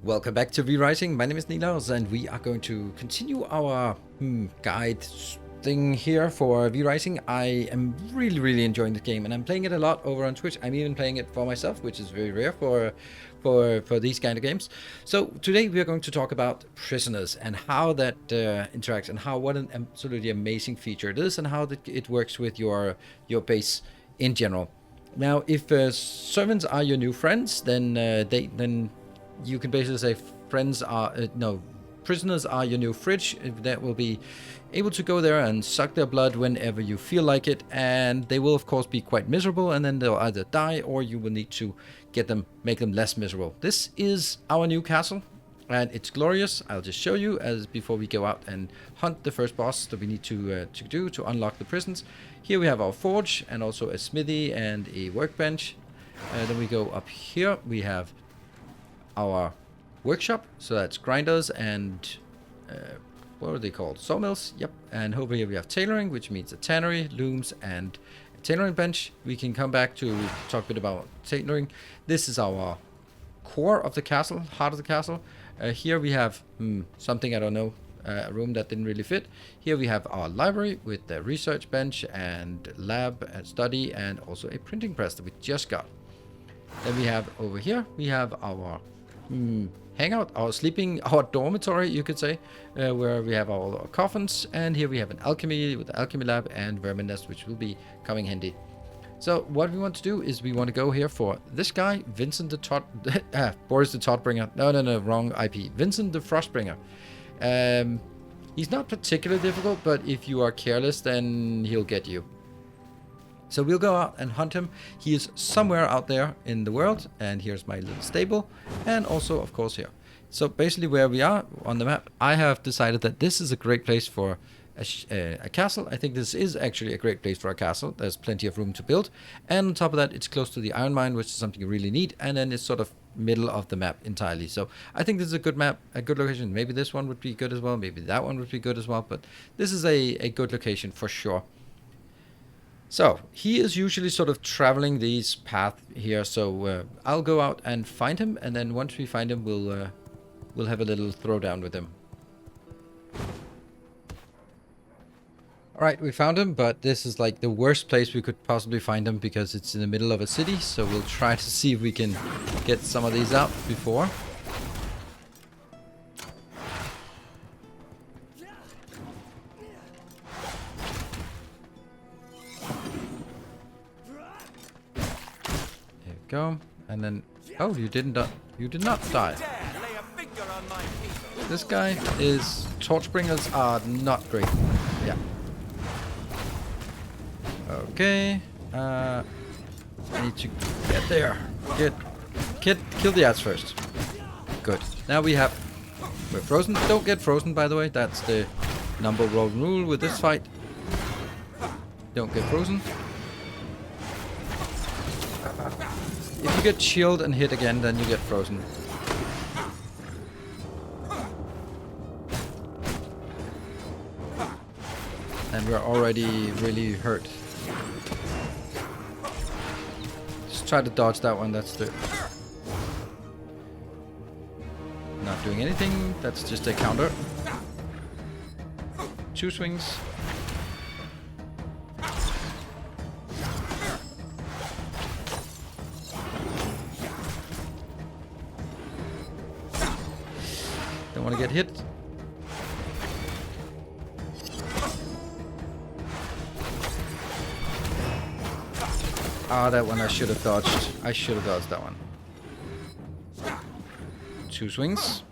Welcome back to V-Rising. My name is Nilaus and we are going to continue our guide thing here for V-Rising. I am really enjoying the game and I'm playing it a lot over on Twitch. I'm even playing it for myself, which is very rare for these kind of games. So today we are going to talk about prisoners and how that interacts and what an absolutely amazing feature it is and how it works with your base in general. Now, if servants are your new friends, then you can basically say prisoners are your new fridge. That will be able to go there and suck their blood whenever you feel like it, and they will of course be quite miserable, and then they'll either die or you will need to make them less miserable. This is our new castle and it's glorious. I'll just show you before we go out and hunt the first boss that we need to do to unlock the prisons. Here we have our forge and also a smithy and a workbench. Then we go up here, we have our workshop, so that's grinders and what are they called, sawmills. Yep. And over here we have tailoring, which means a tannery, looms, and a tailoring bench. We can come back to talk a bit about tailoring. This is our core of the castle, heart of the castle. Here we have something I don't know, a room that didn't really fit. Here we have our library with the research bench and lab and study and also a printing press that we just got. Then we have over here we have our hangout, our dormitory, you could say, where we have all our coffins, and here we have an alchemy with the alchemy lab and vermin nest, which will be coming handy. So what we want to do is we want to go here for this guy, Vincent the Tot Boris the Totbringer. No, wrong IP. Vincent the Frostbringer. He's not particularly difficult, but if you are careless, then he'll get you. So we'll go out and hunt him. He is somewhere out there in the world, and here's my little stable, and also of course here. So basically where we are on the map, I have decided that this is a great place for a castle. I think this is actually a great place for a castle. There's plenty of room to build, and on top of that it's close to the iron mine, which is something you really need, and then it's sort of middle of the map entirely. So I think this is a good map, a good location. Maybe this one would be good as well, maybe that one would be good as well, but this is a good location for sure. So he is usually sort of traveling these paths here, so I'll go out and find him, and then once we find him we'll have a little throwdown with him. Alright, we found him, but this is like the worst place we could possibly find him because it's in the middle of a city, so we'll try to see if we can get some of these out before. There we go, and then you did not die. This guy is torchbringers are not great. Yeah. Okay. I need to get there. Kill the ads first. Good. Now we're frozen. Don't get frozen, by the way. That's the number one rule with this fight. Don't get frozen. If you get chilled and hit again, then you get frozen. And we're already really hurt. Just try to dodge that one. That's the... Not doing anything. That's just a counter. 2 swings. Don't want to get hit. Ah, that one I should have dodged. I should have dodged that one. 2 swings.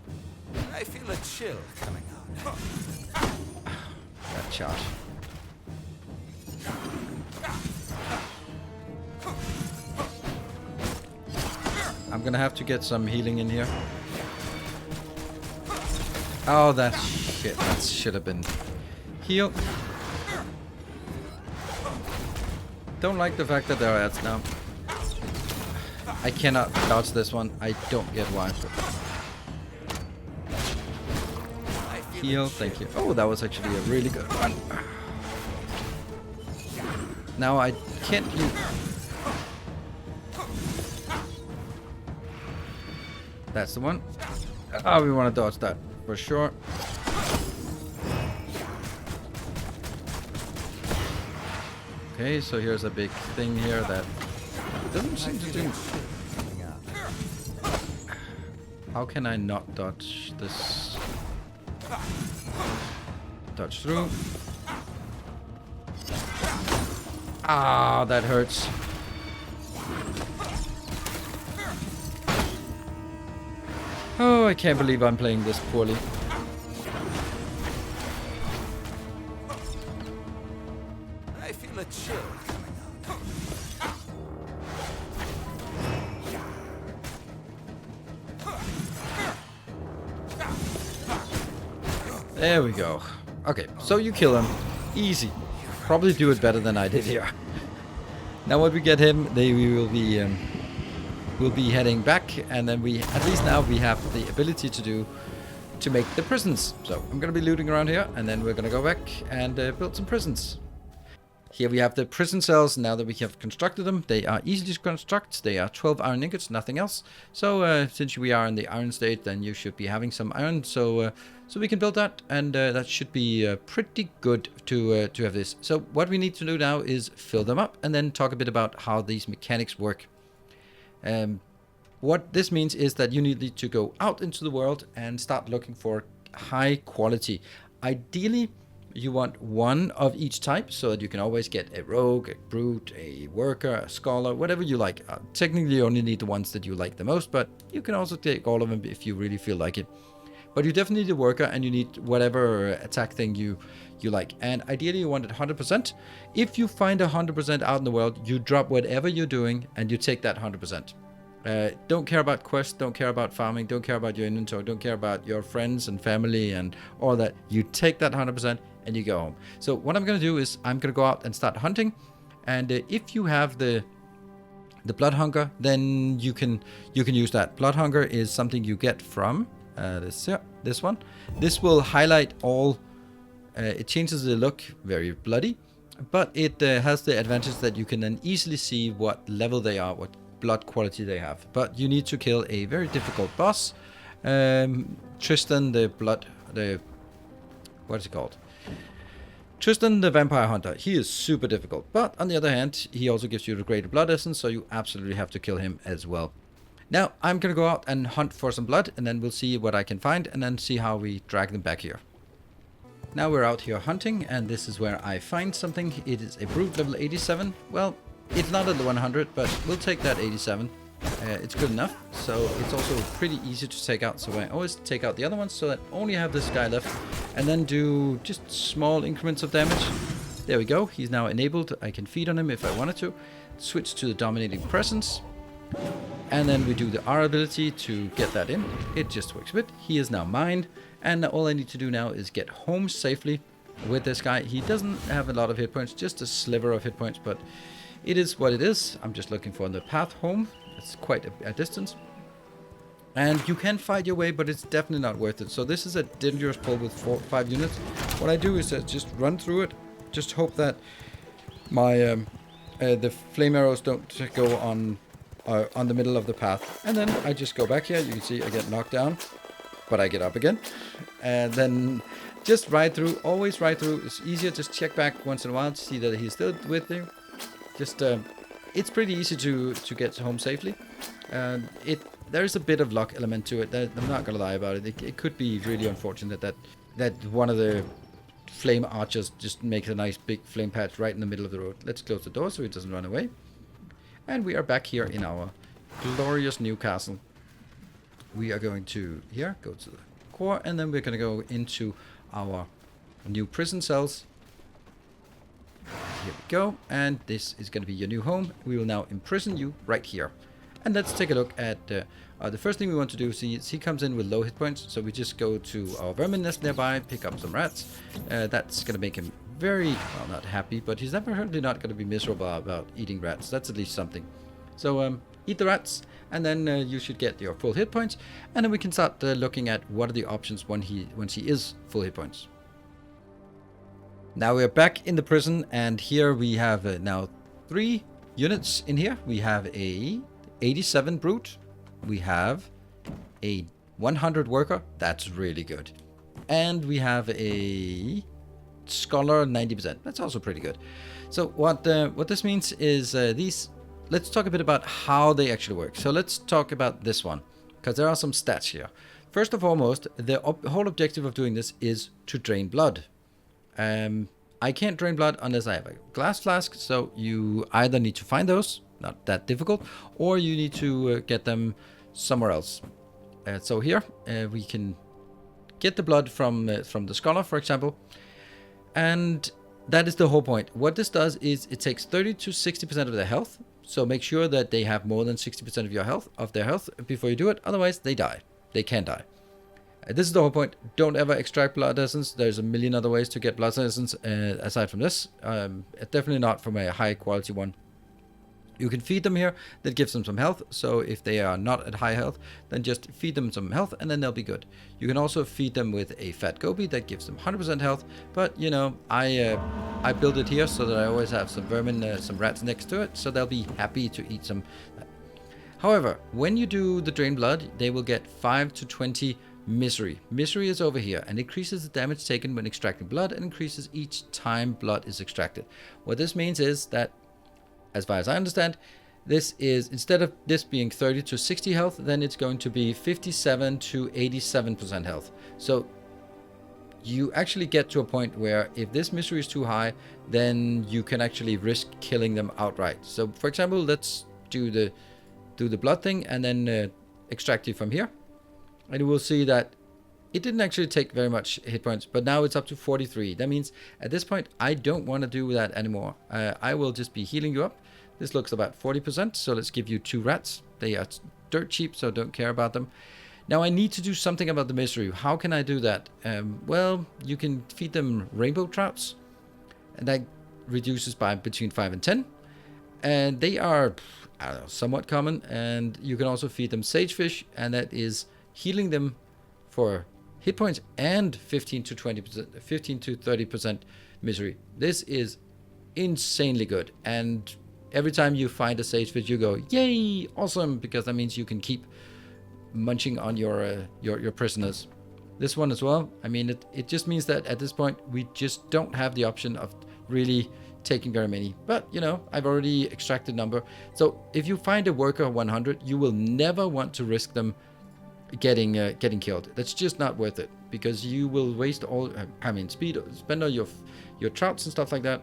I feel a chill coming on. That charge. I'm gonna have to get some healing in here. Oh, that shit. That should have been heal. Don't like the fact that there are ads now. I cannot dodge this one. I don't get why. Heal, thank you. Oh, that was actually a really good one. Now I can't use... That's the one. Oh, we want to dodge that for sure. Okay, so here's a big thing here that doesn't seem to do. How can I not dodge this? Dodge through. Ah, that hurts. Oh, I can't believe I'm playing this poorly. I feel a chill coming on. There we go. Okay, so you kill him. Easy. Probably do it better than I did here. Now when we get him, we will be heading back, and then at least now we have the ability to make the prisons. So I'm gonna be looting around here, and then we're gonna go back and build some prisons. Here we have the prison cells. Now that we have constructed them, they are easy to construct. They are 12 iron ingots, nothing else. So since we are in the iron state, then you should be having some iron. So we can build that, and that should be pretty good to have this. So what we need to do now is fill them up, and then talk a bit about how these mechanics work. What this means is that you need to go out into the world and start looking for high quality. Ideally, you want one of each type, so that you can always get a rogue, a brute, a worker, a scholar, whatever you like. Technically, you only need the ones that you like the most, but you can also take all of them if you really feel like it. But you definitely need a worker, and you need whatever attack thing you like. And ideally, you want it 100%. If you find 100% out in the world, you drop whatever you're doing, and you take that 100%. Don't care about quests, don't care about farming, don't care about your inventory, don't care about your friends and family and all that. You take that 100% and you go home. So what I'm going to do is I'm going to go out and start hunting. And if you have the blood hunger, then you can use that. Blood hunger is something you get from this one. This will highlight all. It changes the look, very bloody, but it has the advantage that you can then easily see what level they are, what blood quality they have. But you need to kill a very difficult boss. Tristan what is it called? Tristan the Vampire Hunter. He is super difficult, but on the other hand, he also gives you the greater blood essence, so you absolutely have to kill him as well. Now, I'm gonna go out and hunt for some blood, and then we'll see what I can find, and then see how we drag them back here. Now we're out here hunting, and this is where I find something. It is a brute level 87. Well, it's not at the 100, but we'll take that 87. It's good enough. So it's also pretty easy to take out. So I always take out the other ones so that I only have this guy left, and then do just small increments of damage. There we go. He's now enabled. I can feed on him if I wanted to. Switch to the dominating presence. And then we do the R ability to get that in. It just works a bit. He is now mine. And all I need to do now is get home safely with this guy. He doesn't have a lot of hit points, just a sliver of hit points, but it is what it is. I'm just looking for the path home. It's quite a distance. And you can fight your way, but it's definitely not worth it. So this is a dangerous pull with 5 units. What I do is just run through it. Just hope that my the flame arrows don't go on the middle of the path. And then I just go back here. You can see I get knocked down, but I get up again. And then just ride through, always ride through. It's easier, just check back once in a while to see that he's still with you. Just, it's pretty easy to get home safely. There is a bit of luck element to it. I'm not gonna lie about it. It could be really unfortunate that one of the flame archers just makes a nice big flame patch right in the middle of the road. Let's close the door so he doesn't run away. And we are back here in our glorious new castle. We are going to here, go to the core, and then we're going to go into our new prison cells. Here we go, and this is going to be your new home. We will now imprison you right here. And let's take a look at the first thing we want to do. See, he comes in with low hit points, so we just go to our vermin nest nearby, pick up some rats. That's going to make him very, well, not happy, but he's definitely not going to be miserable about eating rats. That's at least something. So eat the rats, and then you should get your full hit points, and then we can start looking at what are the options once he is full hit points. Now we're back in the prison, and here we have now 3 units in here. We have a 87 brute, we have a 100 worker, that's really good. And we have a scholar 90%. That's also pretty good. So what this means is these. Let's talk a bit about how they actually work. So let's talk about this one, because there are some stats here. First and foremost, the whole objective of doing this is to drain blood. I can't drain blood unless I have a glass flask, so you either need to find those, not that difficult, or you need to get them somewhere else. So here we can get the blood from the scholar, for example, and that is the whole point. What this does is it takes 30 to 60% of their health, so make sure that they have more than 60% of their health before you do it, otherwise they die. They can die. This is the whole point. Don't ever extract blood essence. There's a million other ways to get blood essence aside from this. Definitely not from a high quality one. You can feed them here. That gives them some health. So if they are not at high health, then just feed them some health and then they'll be good. You can also feed them with a fat goby that gives them 100% health. But you know, I build it here so that I always have some vermin, some rats next to it. So they'll be happy to eat some. However, when you do the drain blood, they will get 5 to 20 misery. Misery is over here and increases the damage taken when extracting blood and increases each time blood is extracted. What this means is that, as far as I understand, this is, instead of this being 30 to 60 health, then it's going to be 57 to 87% health. So you actually get to a point where if this misery is too high, then you can actually risk killing them outright. So for example, let's do the blood thing and then extract you from here. And you will see that it didn't actually take very much hit points, but now it's up to 43. That means at this point, I don't want to do that anymore. I will just be healing you up. This looks about 40%, so let's give you 2 rats. They are dirt cheap, so don't care about them. Now I need to do something about the misery. How can I do that? Well, you can feed them rainbow trouts, and that reduces by between 5 and 10. And they are, I don't know, somewhat common. And you can also feed them sagefish, and that is healing them for hit points and 15 to 20%, 15 to 30% misery. This is insanely good. And every time you find a sagefish, you go, yay, awesome, because that means you can keep munching on your prisoners. This one as well, I mean, it just means that at this point, we just don't have the option of really taking very many. But, you know, I've already extracted number. So if you find a worker 100, you will never want to risk them getting killed. That's just not worth it, because you will waste all, spend all your trouts and stuff like that.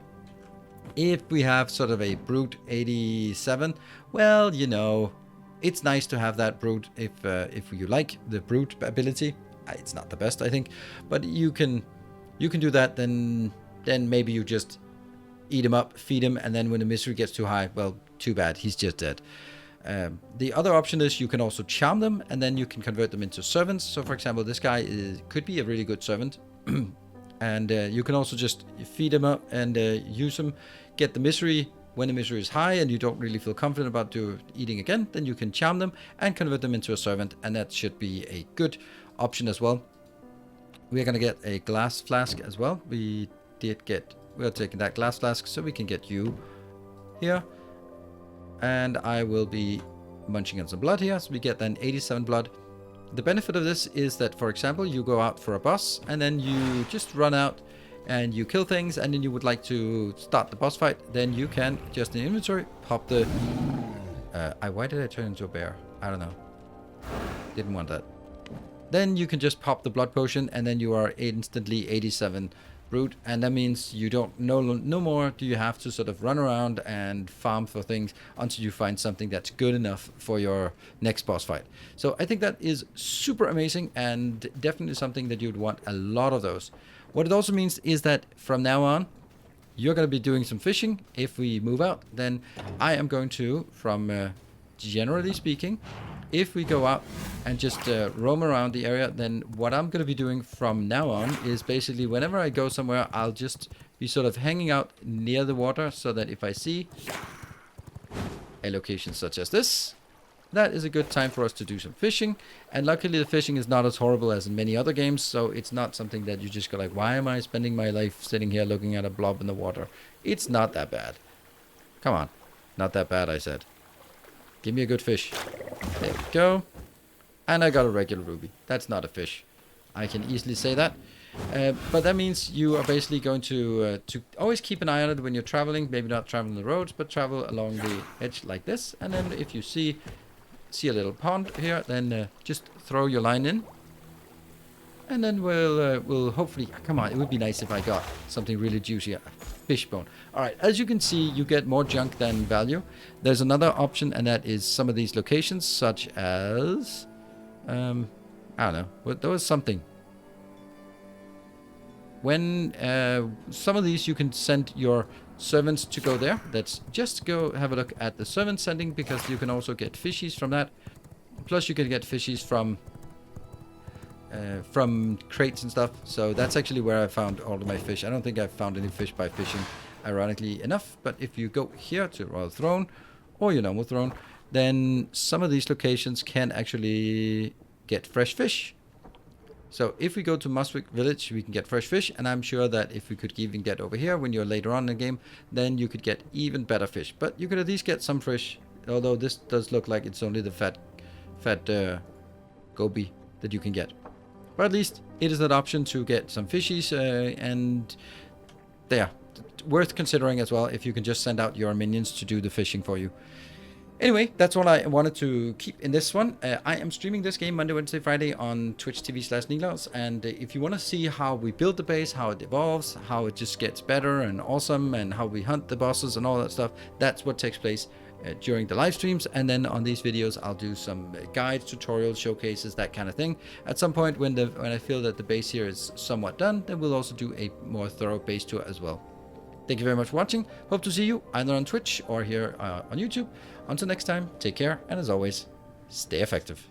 If we have sort of a brute 87, well, you know, it's nice to have that brute if you like the brute ability. It's not the best, I think, but you can do that. Then maybe you just eat him up, feed him, and then when the misery gets too high, well, too bad, he's just dead. The other option is you can also charm them, and then you can convert them into servants. So for example, this guy could be a really good servant. And you can also just feed him up and use him, get the misery. When the misery is high and you don't really feel confident about eating again, then you can charm them and convert them into a servant, and that should be a good option as well. We're going to get a glass flask as well. We're taking that glass flask, so we can get you here. And I will be munching on some blood here, so we get then 87 blood. The benefit of this is that, for example, you go out for a boss and then you just run out and you kill things, and then you would like to start the boss fight, then you can just in inventory pop the why did I turn into a bear? I don't know. Didn't want that. Then you can just pop the blood potion, and then you are instantly 87 brute, and that means you don't no more do you have to sort of run around and farm for things until you find something that's good enough for your next boss fight. So I think that is super amazing, and definitely something that you'd want a lot of those. What it also means is that from now on, you're going to be doing some fishing. If we move out, then I am going to, from generally speaking, if we go out and just roam around the area, then what I'm going to be doing from now on is basically whenever I go somewhere, I'll just be sort of hanging out near the water, so that if I see a location such as this, that is a good time for us to do some fishing. And luckily the fishing is not as horrible as in many other games, so it's not something that you just go like, why am I spending my life sitting here looking at a blob in the water? It's not that bad. Come on. Not that bad, I said. Give me a good fish. There we go. And I got a regular ruby. That's not a fish. I can easily say that. But that means you are basically going to always keep an eye on it when you're traveling. Maybe not traveling the roads, but travel along the edge like this. And then if you see a little pond here, then just throw your line in. And then we'll hopefully, come on, it would be nice if I got something really juicy, a fish bone. All right, as you can see, you get more junk than value. There's another option, and that is some of these locations, such as, I don't know, there was something. When some of these you can send your servants to go there. Let's just go have a look at the servant sending, because you can also get fishies from that. Plus you can get fishies from crates and stuff. So that's actually where I found all of my fish. I don't think I've found any fish by fishing, ironically enough. But if you go here to Royal Throne or your normal throne, then some of these locations can actually get fresh fish. So if we go to Muswick Village, we can get fresh fish, and I'm sure that if we could even get over here when you're later on in the game, then you could get even better fish. But you could at least get some fish, although this does look like it's only the fat goby that you can get. But at least it is an option to get some fishies, and they are worth considering as well if you can just send out your minions to do the fishing for you. Anyway, that's all I wanted to keep in this one. I am streaming this game Monday, Wednesday, Friday on Twitch TV/Niklaus. And if you want to see how we build the base, how it evolves, how it just gets better and awesome, and how we hunt the bosses and all that stuff, that's what takes place during the live streams. And then on these videos, I'll do some guides, tutorials, showcases, that kind of thing. At some point when I feel that the base here is somewhat done, then we'll also do a more thorough base tour as well. Thank you very much for watching. Hope to see you either on Twitch or here on YouTube. Until next time, take care, and as always, stay effective.